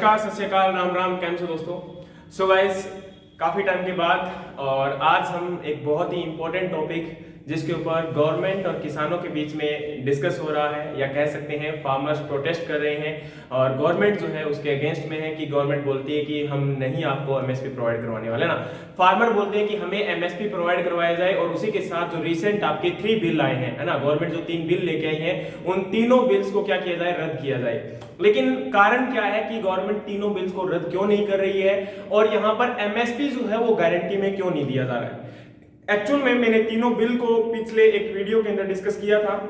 नमस्कार, सत श्री अकाल, राम राम, कैम छो दोस्तों। सो गाइस, काफ़ी टाइम के बाद और आज हम एक बहुत ही इंपॉर्टेंट टॉपिक जिसके ऊपर गवर्नमेंट और किसानों के बीच में डिस्कस हो रहा है, या कह सकते हैं फार्मर्स प्रोटेस्ट कर रहे हैं और गवर्नमेंट जो है उसके अगेंस्ट में है कि गवर्नमेंट बोलती है कि हम नहीं आपको एमएसपी प्रोवाइड करवाने वाले ना। फार्मर बोलते हैं कि हमें एमएसपी प्रोवाइड करवाया जाए और उसी के साथ जो रिसेंट आपके 3 बिल आए हैं, है ना, गवर्नमेंट जो 3 बिल लेके आई है उन तीनों बिल्स को क्या किया जाए, रद्द किया जाए। लेकिन कारण क्या है कि गवर्नमेंट तीनों बिल्स को रद्द क्यों नहीं कर रही है और यहाँ पर एमएसपी जो है वो गारंटी में क्यों नहीं दिया जा रहा है। एक्चुअल में मैंने तीनों बिल को पिछले एक वीडियो के अंदर डिस्कस किया था।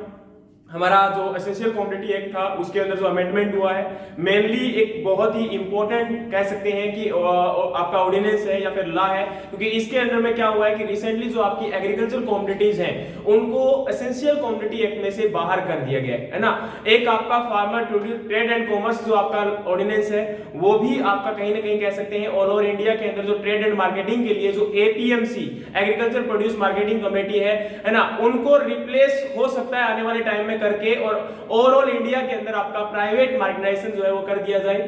हमारा जो एसेंशियल कमोडिटी एक्ट था उसके अंदर जो अमेंडमेंट हुआ है, मेनली एक बहुत ही इंपॉर्टेंट कह सकते हैं कि आपका ऑर्डिनेंस है या फिर लॉ है, क्योंकि इसके अंदर में क्या हुआ है कि रिसेंटली जो आपकी एग्रीकल्चर कमोडिटीज हैं उनको एसेंशियल कमोडिटी एक्ट में से बाहर कर दिया गया है ना। एक आपका फार्मर ट्रेड एंड कॉमर्स जो आपका ऑर्डिनेंस है वो भी आपका कहीं ना कहीं कह सकते हैं ऑल ओवर इंडिया के अंदर जो ट्रेड एंड मार्केटिंग के लिए जो APMC agriculture produce marketing committee है ना, उनको रिप्लेस हो सकता है आने वाले टाइम में करके और ओवरऑल इंडिया के अंदर आपका प्राइवेट मार्केटाइजेशन जो है वो कर दिया जाए।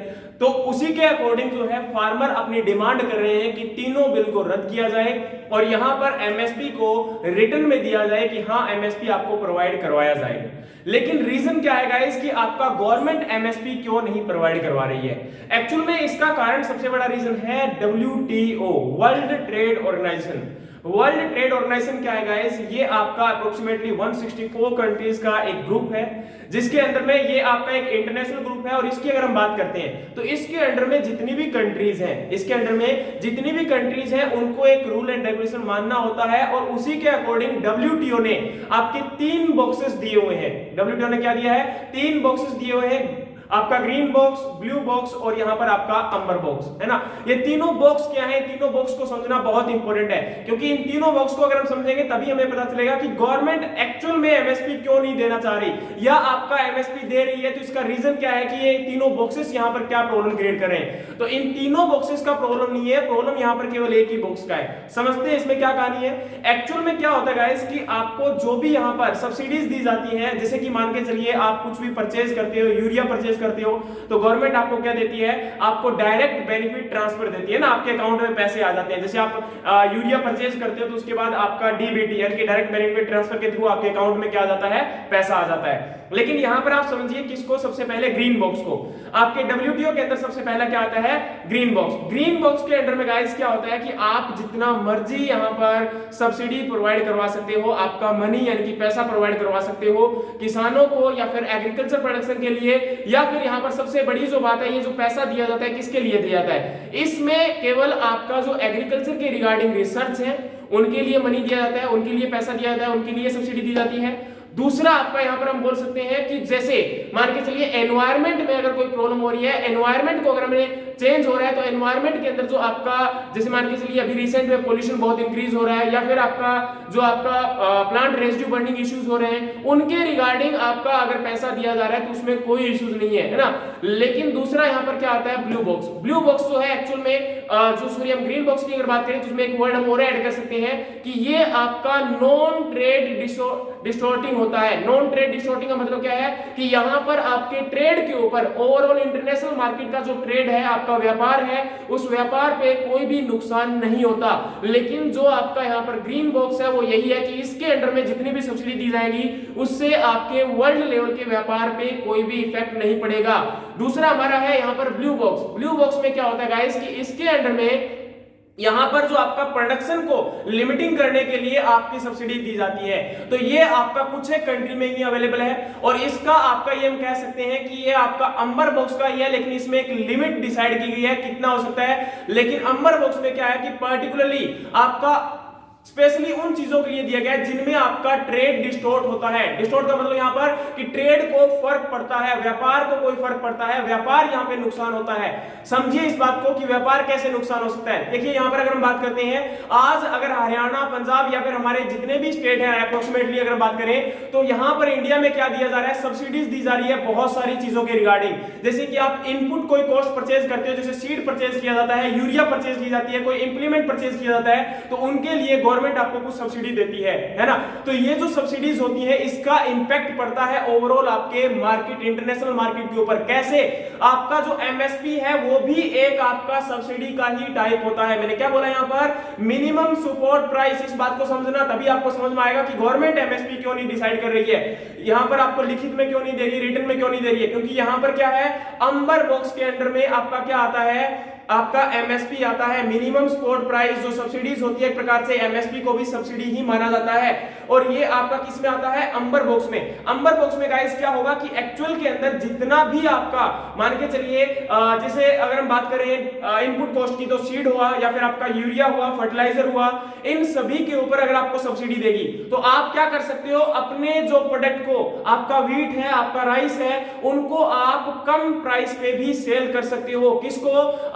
तो उसी के अकॉर्डिंग जो है फार्मर अपनी डिमांड कर रहे हैं कि तीनों बिल को रद्द किया जाए और यहां पर एमएसपी को रिटर्न में दिया जाए कि हां एमएसपी आपको प्रोवाइड करवाया जाएगा। लेकिन रीजन क्या है गाइस कि आपका गवर्नमेंट एमएसपी क्यों नहीं प्रोवाइड करवा रही है। एक्चुअल में इसका कारण सबसे बड़ा रीजन है WTO, world trade organisation. World trade organisation क्या है गाइस, ये आपका अप्रोक्सीमेटली 164 कंट्रीज का एक ग्रुप है जिसके अंदर में ये आपका एक इंटरनेशनल ग्रुप है। और इसकी अगर हम बात करते हैं तो इसके अंडर में जितनी भी कंट्रीज हैं, इसके अंडर में जितनी भी कंट्रीज हैं उनको एक रूल एंड रेगुलेशन मानना होता है और उसी के अकॉर्डिंग डब्ल्यूटीओ ने आपके 3 बॉक्सेस दिए हुए हैं। डब्ल्यूटीओ ने क्या दिया है, 3 बॉक्सेस दिए हुए हैं, आपका ग्रीन बॉक्स, ब्लू बॉक्स और यहां पर आपका अंबर बॉक्स, है ना। ये तीनों बॉक्स क्या है, तीनों बॉक्स को समझना बहुत इंपॉर्टेंट है, क्योंकि इन तीनों बॉक्स को अगर हम समझेंगे तभी हमें पता चलेगा कि गवर्नमेंट एक्चुअल में एमएसपी क्यों नहीं देना चाह रही या आपका एमएसपी दे रही है तो इसका रीजन क्या है कि ये तीनों बॉक्सेस यहां पर क्या प्रॉब्लम क्रिएट कर रहे हैं। तो इन तीनों बॉक्सेस का प्रॉब्लम नहीं है, प्रॉब्लम यहां पर केवल एक ही बॉक्स का है। समझते हैं इसमें क्या कहानी है। एक्चुअल में क्या होता है गाइस कि आपको जो भी यहां पर सब्सिडीज दी जाती है, जैसे कि मान के चलिए आप कुछ भी परचेज करते हो, यूरिया परचेज करते हो, तो गवर्नमेंट आपको क्या देती है, आपको डायरेक्ट बेनिफिट ट्रांसफर देती है ना, आपके अकाउंट में पैसे आ जाते हैं। जैसे आप यूरिया परचेज करते हो तो उसके बाद आपका डीबीटी यानी कि डायरेक्ट बेनिफिट ट्रांसफर के थ्रू आपके अकाउंट में क्या आ जाता है, पैसा आ जाता है। लेकिन यहां पर आप समझिए किसको, सबसे पहले ग्रीन बॉक्स को। आपके डब्ल्यूटीओ के अंदर सबसे पहला क्या आता है, ग्रीन बॉक्स। ग्रीन बॉक्स के अंडर में गाइस क्या होता है कि आप जितना मर्जी यहां पर सब्सिडी प्रोवाइड करवा सकते हो, आपका मनी यानी कि पैसा प्रोवाइड करवा सकते हो किसानों को या फिर एग्रीकल्चर प्रोडक्शन के लिए, या फिर यहां पर सबसे बड़ी जो बात है, ये जो पैसा दिया जाता है किसके लिए दिया जाता है, इसमें केवल आपका जो एग्रीकल्चर के रिगार्डिंग रिसर्च है उनके लिए मनी दिया जाता है, उनके लिए पैसा दिया जाता है, उनके लिए सब्सिडी दी जाती है। दूसरा आपका यहां पर हम बोल सकते हैं कि जैसे मान के चलिए एनवायरमेंट में अगर कोई प्रॉब्लम हो रही है, एनवायरमेंट को अगर हमें चेंज हो रहा है तो एनवायरमेंट के अंदर जो आपका, जैसे मान के चलिए अभी रिसेंट में पोल्यूशन बहुत इंक्रीज हो रहा है, या फिर आपका जो आपका प्लांट रेजिड्यू बर्निंग इश्यूज हो रहे हैं, उनके रिगार्डिंग आपका अगर पैसा दिया जा रहा है तो उसमें कोई इश्यूज नहीं है ना। लेकिन दूसरा यहां पर क्या आता है, ब्लू बॉक्स। ब्लू बॉक्स जो है एक्चुअल में जो सॉरी हम ग्रीन बॉक्स की अगर बात करें तो उसमें एक वर्ड हम और ऐड कर सकते हैं कि ये आपका नॉन ट्रेड डिस्टॉर्टिंग होता है। नॉन ट्रेड डिस्टॉर्टिंग का मतलब क्या है कि यहां पर आपके ट्रेड के ऊपर, ओवरऑल इंटरनेशनल मार्केट का जो ट्रेड है, आपका व्यापार है, उस व्यापार पे कोई भी नुकसान नहीं होता। लेकिन जो आपका यहां पर ग्रीन बॉक्स है वो यही है कि इसके अंडर में जितनी भी सब्सिडी दी जाएगी उससे आपके वर्ल्ड लेवल के व्यापार पे कोई भी इफेक्ट नहीं पड़ेगा। दूसरा हमारा है यहां पर ब्लू बॉक्स। ब्लू बॉक्स में क्या होता है गाइस कि इसके अंडर में यहां पर जो आपका प्रोडक्शन को लिमिटिंग करने के लिए आपकी सब्सिडी दी जाती है, तो ये आपका कुछ एक कंट्री में ही अवेलेबल है और इसका आपका ये हम कह सकते हैं कि ये आपका अंबर बॉक्स का ही है, लेकिन इसमें एक लिमिट डिसाइड की गई है कितना हो सकता है। लेकिन अंबर बॉक्स में क्या है कि पर्टिकुलरली आपका स्पेशली उन चीजों के लिए दिया गया है जिनमें आपका ट्रेड डिस्टॉर्ट होता है। डिस्टॉर्ट का मतलब यहां पर कि ट्रेड को फर्क पड़ता है, व्यापार को कोई फर्क पड़ता है, व्यापार यहां पे नुकसान होता है। समझिए इस बात को कि व्यापार कैसे नुकसान हो सकता है। देखिए यहां पर अगर हम बात करते हैं, आज अगर हरियाणा, पंजाब या फिर हमारे जितने भी स्टेट हैं अप्रोक्सीमेटली अगर बात करें तो यहां पर इंडिया में क्या दिया जा रहा है, सब्सिडीज दी जा रही है बहुत सारी चीजों के रिगार्डिंग। जैसे कि आप इनपुट कोई कॉस्ट परचेज करते हो, जैसे सीड परचेज किया जाता है, यूरिया परचेज की जाती है, कोई इंप्लीमेंट परचेज किया जाता है, तो उनके लिए गवर्नमेंट आपको कुछ सब्सिडी देती है ना। तो ये जो सब्सिडीज होती है इसका इंपैक्ट पड़ता है ओवरऑल आपके मार्केट, इंटरनेशनल मार्केट के ऊपर। कैसे? आपका जो एमएसपी है वो भी एक आपका सब्सिडी का ही टाइप होता है। मैंने क्या बोला यहाँ पर? Minimum support price. इस बात को समझना, तभी आपको समझ में आएगा कि गवर्नमेंट एमएसपी क्यों नहीं डिसाइड कर रही है, यहां पर आपको लिखित में क्यों नहीं दे रही, रिटन में क्यों नहीं दे रही है। क्योंकि यहां पर क्या है, अंबर बॉक्स के अंडर में आपका क्या आता है, आपका एमएसपी आता है, मिनिमम सपोर्ट प्राइस। जो सब्सिडीज होती है एक प्रकार से एमएसपी को भी सब्सिडी ही माना जाता है, और ये आपका किस में आता है? अंबर बॉक्स में। अंबर बॉक्स में गाइस क्या होगा कि एक्चुअल के अंदर जितना भी आपका मान के चलिए, जैसे अगर हम बात करें इनपुट कॉस्ट की, तो सीड हुआ या फिर आपका यूरिया हुआ, फर्टिलाइजर हुआ, इन सभी के ऊपर अगर आपको सब्सिडी देगी तो आप क्या कर सकते हो, अपने जो प्रोडक्ट को, आपका व्हीट है, आपका राइस है, उनको आप कम प्राइस पे भी सेल कर सकते हो। किसको?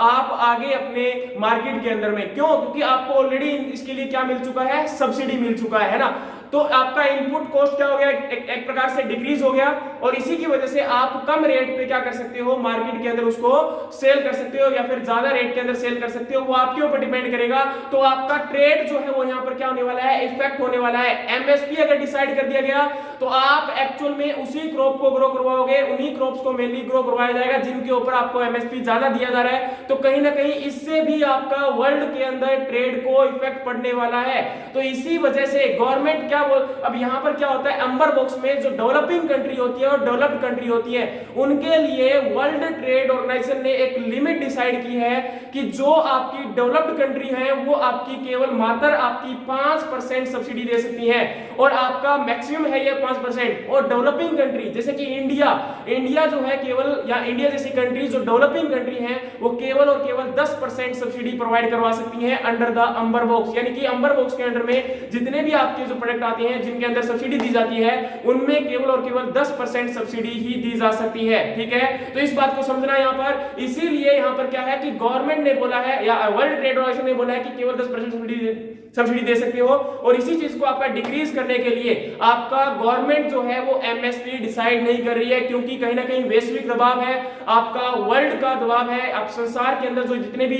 आप आगे अपने मार्केट के अंदर में। क्यों? क्योंकि आपको ऑलरेडी इसके लिए क्या मिल चुका है? सब्सिडी मिल चुका है ना। तो आपका इनपुट कॉस्ट क्या हो गया, एक प्रकार से डिक्रीज हो गया, और इसी की वजह से आप कम रेट पे क्या कर सकते हो, मार्केट के अंदर उसको सेल कर सकते हो, या फिर ज्यादा रेट के अंदर सेल कर सकते हो। वो आपके ऊपर डिपेंड करेगा। तो आपका ट्रेड जो है वो यहाँ पर क्या होने वाला है, इफेक्ट होने वाला है। एमएसपी अगर डिसाइड कर दिया गया तो आप एक्चुअल में उसी क्रॉप को ग्रो करवाओगे, उन्हीं क्रॉप्स को मेनली ग्रो करवाया जाएगा जिनके ऊपर आपको एमएसपी ज्यादा दिया जा रहा है। तो कहीं ना कहीं इससे भी आपका वर्ल्ड के अंदर ट्रेड को इफेक्ट पड़ने वाला है। तो इसी वजह से गवर्नमेंट अब यहां पर क्या होता है, अंबर बॉक्स में जो डेवलपिंग कंट्री होती है और डेवलप्ड कंट्री होती है, उनके लिए वर्ल्ड ट्रेड ऑर्गेनाइजेशन ने एक लिमिट डिसाइड की है कि जो आपकी डेवलप्ड कंट्री है वो आपकी केवल मात्र आपकी 5% सब्सिडी दे सकती है, और आपका मैक्सिमम है ये 5%। और डेवलपिंग कंट्री जैसे कि इंडिया जो है केवल, या इंडिया जैसी कंट्री जो डेवलपिंग कंट्री है, वो केवल और केवल 10% सब्सिडी प्रोवाइड करवा सकती है अंडर द अंबर बॉक्स। यानी कि अंबर बॉक्स के अंडर में जितने भी आपके जो प्रोडक्ट आते हैं जिनके अंदर सब्सिडी दी जाती है, उनमें केवल और केवल 10% सब्सिडी ही दी जा सकती है। ठीक है, तो इस बात को समझना यहाँ पर। इसीलिए यहाँ पर क्या है कि गवर्नमेंट ने बोला है, या वर्ल्ड ट्रेड ऑर्गेनाइजेशन ने बोला है कि केवल 10% सब्सिडी दे सकते हो, और इसी चीज को आपका डिक्रीज करने के लिए आपका गवर्नमेंट जो है वो एमएसपी डिसाइड नहीं कर रही है, क्योंकि कहीं ना कहीं वैश्विक दबाव है, आपका वर्ल्ड का दबाव है, आप संसार के अंदर जो जितने भी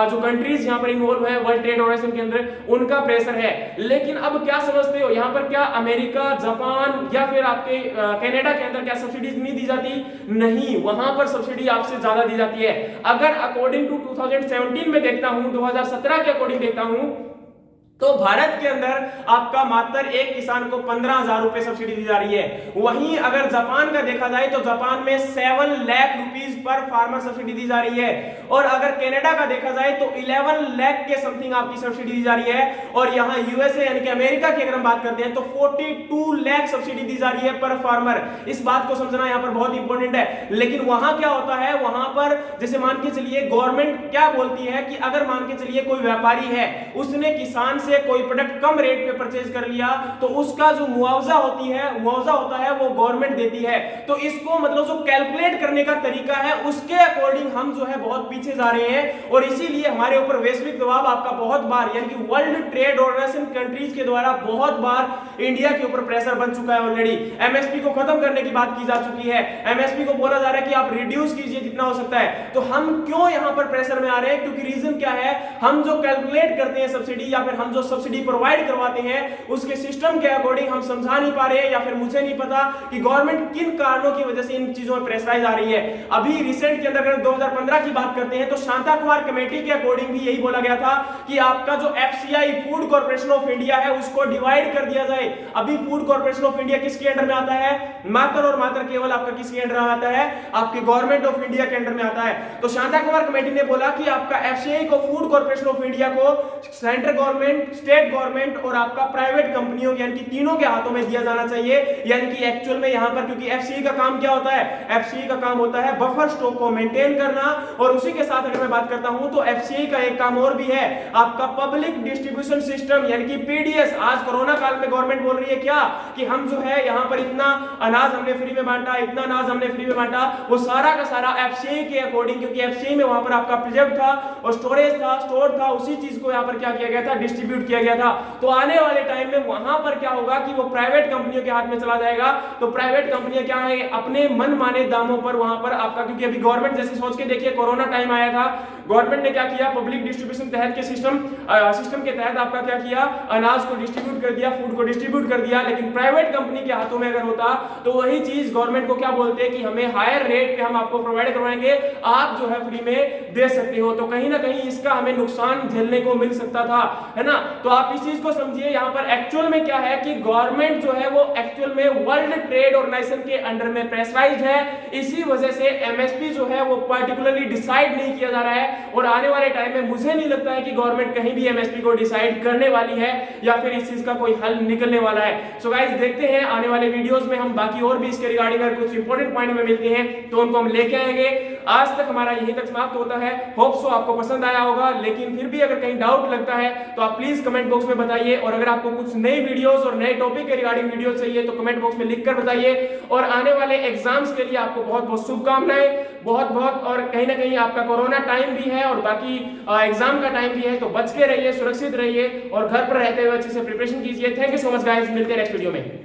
जो कंट्रीज यहाँ पर इन्वॉल्व है वर्ल्ड ट्रेड ऑर्गेनाइजेशन के अंदर, उनका प्रेशर है। लेकिन अब क्या समझते हो, यहाँ पर क्या अमेरिका, जापान या फिर आपके कनाडा के अंदर क्या सब्सिडीज नहीं दी जाती? नहीं, वहां पर सब्सिडी आपसे ज्यादा दी जाती है। अगर अकॉर्डिंग टू 2017 में देखता हूं, 2017 के अकॉर्डिंग देखता हूं, तो भारत के अंदर आपका मात्र एक किसान को 15,000 रुपए सब्सिडी दी जा रही है। वहीं अगर जापान का देखा जाए तो जापान में 7 लाख रुपीस पर फार्मर सब्सिडी दी जा रही है, और अगर कनाडा का देखा जाए तो 11 लाख के समथिंग आपकी सब्सिडी दी जा रही है, और यहाँ यूएसए यानी कि अमेरिका की अगर हम बात करते हैं तो 42 लाख सब्सिडी दी जा रही है पर फार्मर। इस बात को समझना यहाँ पर बहुत इंपॉर्टेंट है। लेकिन वहां क्या होता है, वहां पर जैसे मान के चलिए गवर्नमेंट क्या बोलती है कि अगर मान के चलिए कोई व्यापारी है, उसने किसान से कोई प्रोडक्ट कम रेट पे परचेज कर लिया, तो उसका जो मुआवजा होता है वो गवर्नमेंट देती है। तो इसको मतलब जो कैलकुलेट करने का तरीका है उसके अकॉर्डिंग हम जो है बहुत पीछे जा रहे हैं, और इसीलिए हमारे ऊपर वैश्विक दबाव आपका बहुत बार, यानी कि वर्ल्ड ट्रेड ऑर्गेनाइजेशन कंट्रीज के द्वारा बहुत बार इंडिया के ऊपर प्रेशर बन चुका है। ऑलरेडी एमएसपी को खत्म करने की बात की जा चुकी है, एमएसपी को बोला जा रहा है कि आप रिड्यूस कीजिए जितना हो सकता है। तो हम क्यों यहां पर प्रेशर में आ रहे हैं? क्योंकि रीजन क्या है, हम जो कैलकुलेट करते हैं सब्सिडी, या फिर हम जो सब्सिडी प्रोवाइड करवाते हैं, उसके सिस्टम के अकॉर्डिंग हम समझा नहीं पा रहे हैं, या फिर मुझे नहीं पता कि गवर्नमेंट किन कारणों की वजह से इन चीजों में प्रेशराइज आ रही है। अभी रिसेंट के अंदर अगर 2015 की बात करते हैं तो शांता कुमार कमेटी के अकॉर्डिंग भी यही बोला गया था कि आपका जो FCI food corporation of India है उसको डिवाइड कर दिया जाए। अभी फूड कॉर्पोरेशन ऑफ इंडिया किसके अंडर में आता है? मात्र और मात्र केवल आपका किसके अंडर में आता है? आपके गवर्नमेंट ऑफ इंडिया के अंडर में आता है। तो शांता कुमार कमेटी ने बोला कि आपका एफसीआई को, फूड कॉर्पोरेशन ऑफ इंडिया को सेंट्रल गवर्नमेंट, स्टेट गवर्नमेंट और आपका प्राइवेट कंपनियों यानी कि तीनों के हाथों में दिया जाना चाहिए। यानी कि एक्चुअल में यहां पर, क्योंकि एफसीई का काम क्या होता है? एफसीई का काम होता है बफर स्टॉक को मेंटेन करना, और उसी के साथ अगर मैं बात करता हूं तो एफसीई का एक काम और भी है, आपका पब्लिक डिस्ट्रीब्यूशन सिस्टम यानी कि पीडीएस। आज कोरोना काल में गवर्नमेंट बोल रही है क्या कि हम जो है यहां पर इतना अनाज हमने फ्री में बांटा, इतना अनाज हमने फ्री में बांटा, वो सारा का सारा एफसीई के अकॉर्डिंग, क्योंकि एफसीई में वहां पर आपका प्रिजर्व था और स्टोरेज था, स्टोर था, उसी चीज को यहां पर क्या किया गया था? डिस्ट्रीब्यूट डिस्ट्रीब्यूट किया गया था, तो आने वाले टाइम में वहां पर क्या होगा कि वो प्राइवेट कंपनियों के हाथ में चला जाएगा। तो प्राइवेट कंपनियां क्या है, अपने मन माने दामों पर वहां पर आपका, क्योंकि अभी गवर्नमेंट जैसे सोच के देखिए, कोरोना टाइम आया था, गवर्नमेंट ने क्या किया, पब्लिक डिस्ट्रीब्यूशन तहत के सिस्टम के तहत आपका क्या किया, अनाज को डिस्ट्रीब्यूट कर दिया, फूड को डिस्ट्रीब्यूट कर दिया। लेकिन प्राइवेट कंपनी के हाथों में अगर होता तो वही चीज गवर्नमेंट को क्या बोलते हैं कि हमें हायर रेट पे हम आपको प्रोवाइड करवाएंगे, आप जो है फ्री में दे सकते हो। तो कहीं ना कहीं इसका हमें नुकसान झेलने को मिल सकता था, है ना। तो आप इस चीज को समझिए, यहाँ पर एक्चुअल में क्या है कि गवर्नमेंट जो है वो एक्चुअल में वर्ल्ड ट्रेड ऑर्गेनाइजेशन के अंडर में प्रेशराइज्ड है। इसी वजह से एमएसपी जो है वो पर्टिकुलरली डिसाइड नहीं किया जा रहा है, और आने वाले टाइम में मुझे नहीं लगता है कि गवर्नमेंट कहीं भी एमएसपी को डिसाइड करने वाली है या फिर इस चीज का कोई हल निकलने वाला है। सो गाइस, देखते हैं आने वाले वीडियोस में हम बाकी और भी इसके रिगार्डिंग अगर कुछ इंपॉर्टेंट पॉइंट हमें मिलते हैं तो उनको हम लेके आएंगे। आज तक हमारा यहीं तक समाप्त होता है। होप सो आपको पसंद आया होगा, लेकिन फिर भी अगर कहीं डाउट लगता है तो आप प्लीज कमेंट बॉक्स में बताइए, और अगर आपको कुछ नई वीडियोस और नए टॉपिक के रिगार्डिंग वीडियो चाहिए तो कमेंट बॉक्स में लिखकर बताइए। और आने वाले एग्जाम्स के लिए आपको बहुत बहुत शुभकामनाएं, बहुत बहुत। और कहीं ना कहीं आपका कोरोना टाइम भी है और बाकी एग्जाम का टाइम भी है, तो बच के रहिए, सुरक्षित रहिए और घर पर रहते हुए अच्छे से प्रिपरेशन कीजिए। Thank you so much guys, मिलते हैं नेक्स्ट वीडियो में।